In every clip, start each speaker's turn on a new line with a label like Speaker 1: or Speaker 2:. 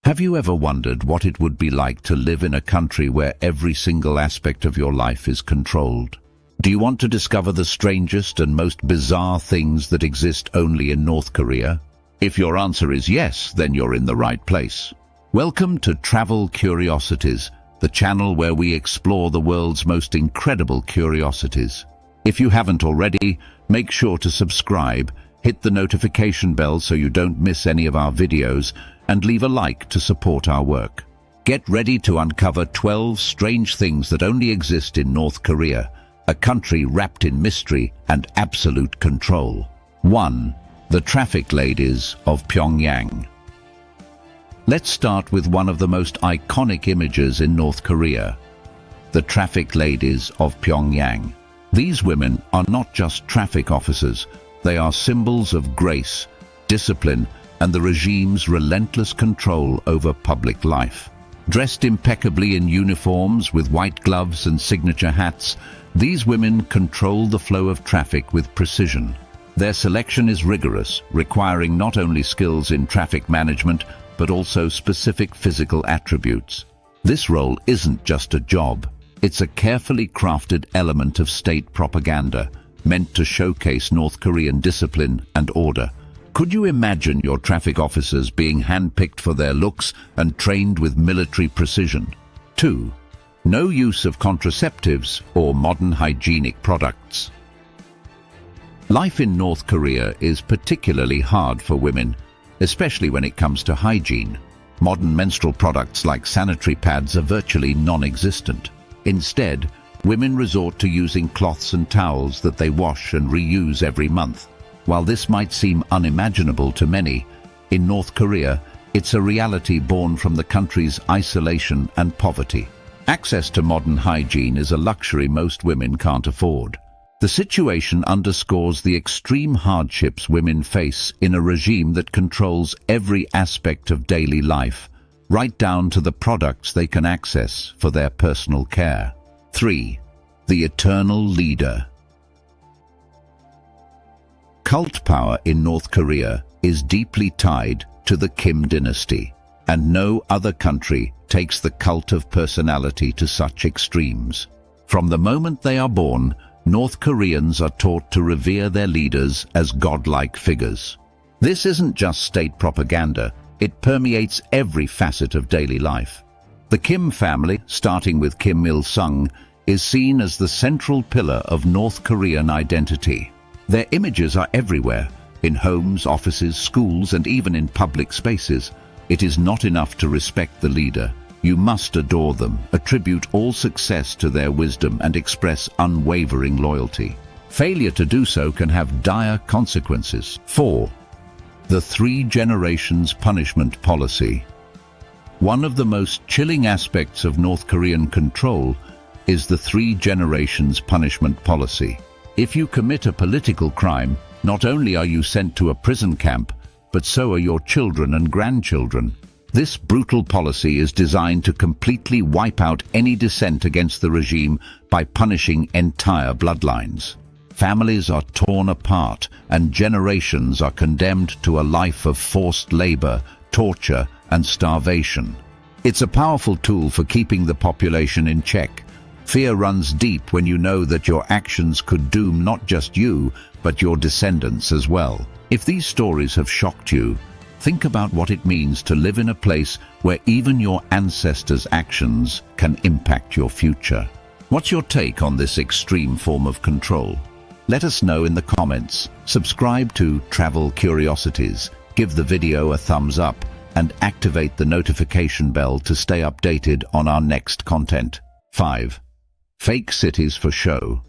Speaker 1: Have you ever wondered what it would be like to live in a country where every single aspect of your life is controlled? Do you want to discover the strangest and most bizarre things that exist only in North Korea? If your answer is yes, then you're in the right place. Welcome to Travel Curiosities, the channel where we explore the world's most incredible curiosities. If you haven't already, make sure to subscribe, hit the notification bell so you don't miss any of our videos, and leave a like to support our work. Get ready to uncover 12 strange things that only exist in North Korea, a country wrapped in mystery and absolute control. 1. The traffic ladies of Pyongyang. Let's start with one of the most iconic images in North Korea, the traffic ladies of Pyongyang. These women are not just traffic officers, they are symbols of grace, discipline, and the regime's relentless control over public life. Dressed impeccably in uniforms with white gloves and signature hats, these women control the flow of traffic with precision. Their selection is rigorous, requiring not only skills in traffic management, but also specific physical attributes. This role isn't just a job. It's a carefully crafted element of state propaganda, meant to showcase North Korean discipline and order. Could you imagine your traffic officers being handpicked for their looks and trained with military precision? 2. No use of contraceptives or modern hygienic products. Life in North Korea is particularly hard for women, especially when it comes to hygiene. Modern menstrual products like sanitary pads are virtually non-existent. Instead, women resort to using cloths and towels that they wash and reuse every month. While this might seem unimaginable to many, in North Korea, it's a reality born from the country's isolation and poverty. Access to modern hygiene is a luxury most women can't afford. The situation underscores the extreme hardships women face in a regime that controls every aspect of daily life, right down to the products they can access for their personal care. 3. The eternal leader. Cult power in North Korea is deeply tied to the Kim dynasty, and no other country takes the cult of personality to such extremes. From the moment they are born, North Koreans are taught to revere their leaders as godlike figures. This isn't just state propaganda, it permeates every facet of daily life. The Kim family, starting with Kim Il-sung, is seen as the central pillar of North Korean identity. Their images are everywhere, in homes, offices, schools, and even in public spaces. It is not enough to respect the leader. You must adore them, attribute all success to their wisdom, and express unwavering loyalty. Failure to do so can have dire consequences. 4. The 3 generations punishment policy. One of the most chilling aspects of North Korean control is the 3 generations punishment policy. If you commit a political crime, not only are you sent to a prison camp, but so are your children and grandchildren. This brutal policy is designed to completely wipe out any dissent against the regime by punishing entire bloodlines. Families are torn apart, and generations are condemned to a life of forced labor, torture, and starvation. It's a powerful tool for keeping the population in check. Fear runs deep when you know that your actions could doom not just you, but your descendants as well. If these stories have shocked you, think about what it means to live in a place where even your ancestors' actions can impact your future. What's your take on this extreme form of control? Let us know in the comments. Subscribe to Travel Curiosities, give the video a thumbs up, and activate the notification bell to stay updated on our next content. 5. Fake cities for show.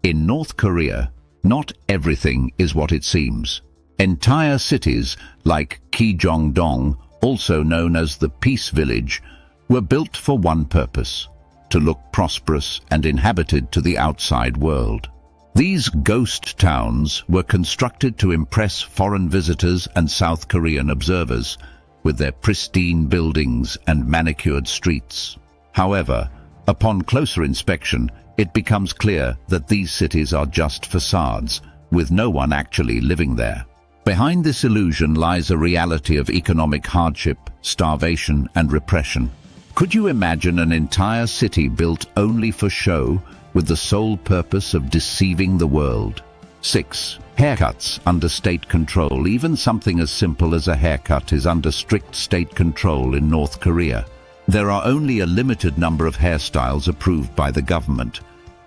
Speaker 1: In North Korea, not everything is what it seems. Entire cities, like Kijongdong, also known as the Peace Village, were built for one purpose: to look prosperous and inhabited to the outside world. These ghost towns were constructed to impress foreign visitors and South Korean observers, with their pristine buildings and manicured streets. However, upon closer inspection, it becomes clear that these cities are just facades, with no one actually living there. Behind this illusion lies a reality of economic hardship, starvation, and repression. Could you imagine an entire city built only for show, with the sole purpose of deceiving the world? 6. Haircuts under state control. Even something as simple as a haircut is under strict state control in North Korea. There are only a limited number of hairstyles approved by the government,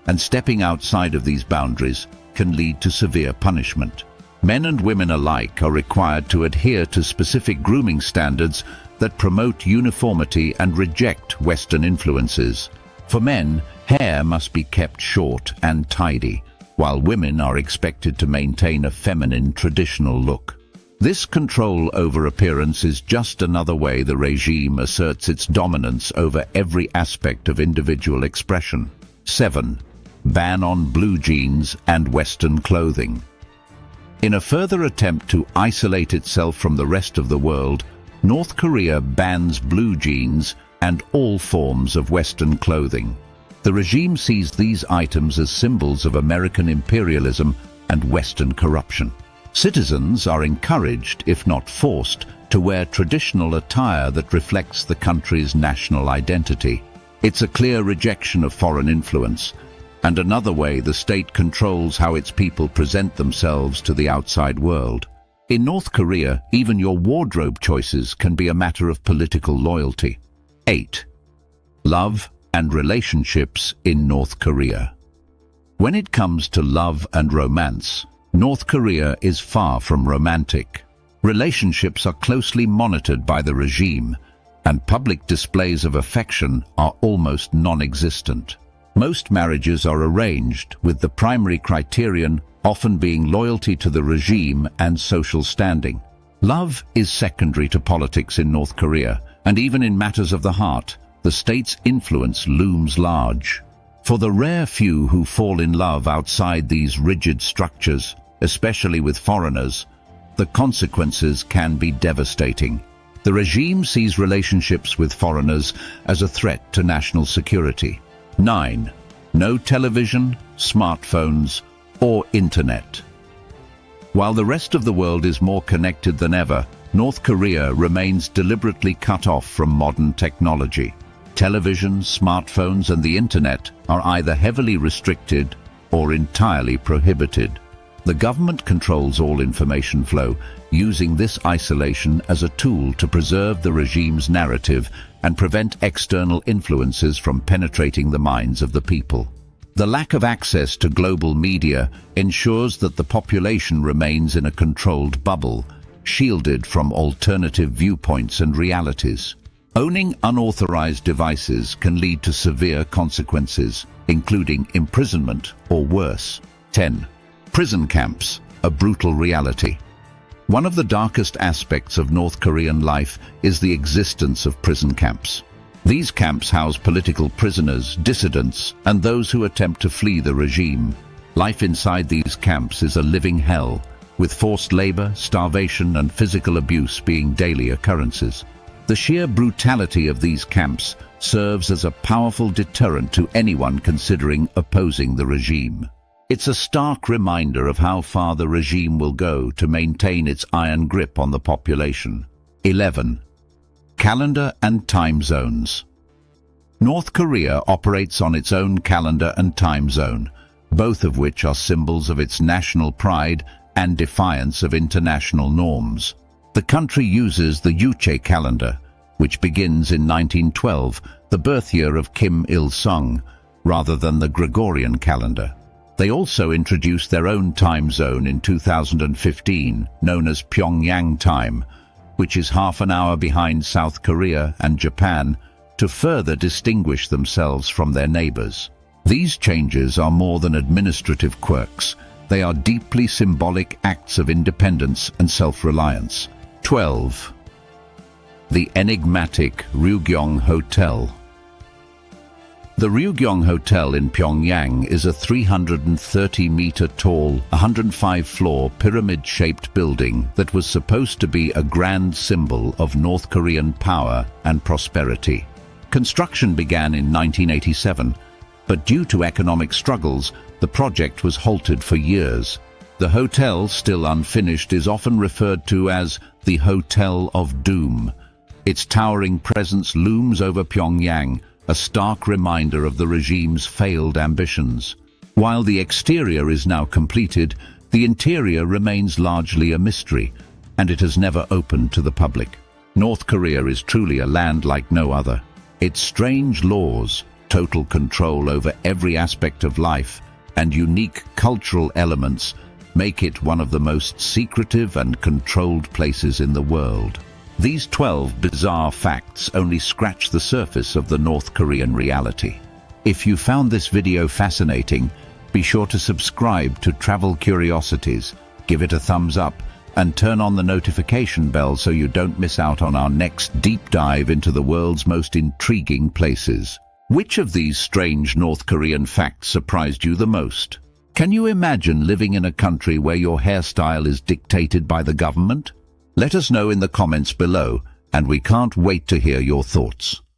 Speaker 1: and stepping outside of these boundaries can lead to severe punishment. Men and women alike are required to adhere to specific grooming standards that promote uniformity and reject Western influences. For men, hair must be kept short and tidy, while women are expected to maintain a feminine, traditional look. This control over appearance is just another way the regime asserts its dominance over every aspect of individual expression. 7. Ban on blue jeans and Western clothing. In a further attempt to isolate itself from the rest of the world, North Korea bans blue jeans and all forms of Western clothing. The regime sees these items as symbols of American imperialism and Western corruption. Citizens are encouraged, if not forced, to wear traditional attire that reflects the country's national identity. It's a clear rejection of foreign influence, and another way the state controls how its people present themselves to the outside world. In North Korea, even your wardrobe choices can be a matter of political loyalty. 8. Love and relationships in North Korea. When it comes to love and romance, North Korea is far from romantic. Relationships are closely monitored by the regime, and public displays of affection are almost non-existent. Most marriages are arranged, with the primary criterion often being loyalty to the regime and social standing. Love is secondary to politics in North Korea, and even in matters of the heart, the state's influence looms large. For the rare few who fall in love outside these rigid structures, especially with foreigners, the consequences can be devastating. The regime sees relationships with foreigners as a threat to national security. 9. No television, smartphones, or internet. While the rest of the world is more connected than ever, North Korea remains deliberately cut off from modern technology. Television, smartphones, and the internet are either heavily restricted or entirely prohibited. The government controls all information flow, using this isolation as a tool to preserve the regime's narrative and prevent external influences from penetrating the minds of the people. The lack of access to global media ensures that the population remains in a controlled bubble, shielded from alternative viewpoints and realities. Owning unauthorized devices can lead to severe consequences, including imprisonment or worse. 10. Prison camps, a brutal reality. One of the darkest aspects of North Korean life is the existence of prison camps. These camps house political prisoners, dissidents, and those who attempt to flee the regime. Life inside these camps is a living hell, with forced labor, starvation, and physical abuse being daily occurrences. The sheer brutality of these camps serves as a powerful deterrent to anyone considering opposing the regime. It's a stark reminder of how far the regime will go to maintain its iron grip on the population. 11. Calendar and time zones. North Korea operates on its own calendar and time zone, both of which are symbols of its national pride and defiance of international norms. The country uses the Yuche calendar, which begins in 1912, the birth year of Kim Il-sung, rather than the Gregorian calendar. They also introduced their own time zone in 2015, known as Pyongyang time, which is half an hour behind South Korea and Japan, to further distinguish themselves from their neighbors. These changes are more than administrative quirks. They are deeply symbolic acts of independence and self-reliance. 12. The enigmatic Ryugyong Hotel. The Ryugyong Hotel in Pyongyang is a 330-meter-tall, 105-floor, pyramid-shaped building that was supposed to be a grand symbol of North Korean power and prosperity. Construction began in 1987, but due to economic struggles, the project was halted for years. The hotel, still unfinished, is often referred to as the Hotel of Doom. Its towering presence looms over Pyongyang, a stark reminder of the regime's failed ambitions. While the exterior is now completed, the interior remains largely a mystery, and it has never opened to the public. North Korea is truly a land like no other. Its strange laws, total control over every aspect of life, and unique cultural elements make it one of the most secretive and controlled places in the world. These 12 bizarre facts only scratch the surface of the North Korean reality. If you found this video fascinating, be sure to subscribe to Travel Curiosities, give it a thumbs up, and turn on the notification bell so you don't miss out on our next deep dive into the world's most intriguing places. Which of these strange North Korean facts surprised you the most? Can you imagine living in a country where your hairstyle is dictated by the government? Let us know in the comments below, and we can't wait to hear your thoughts.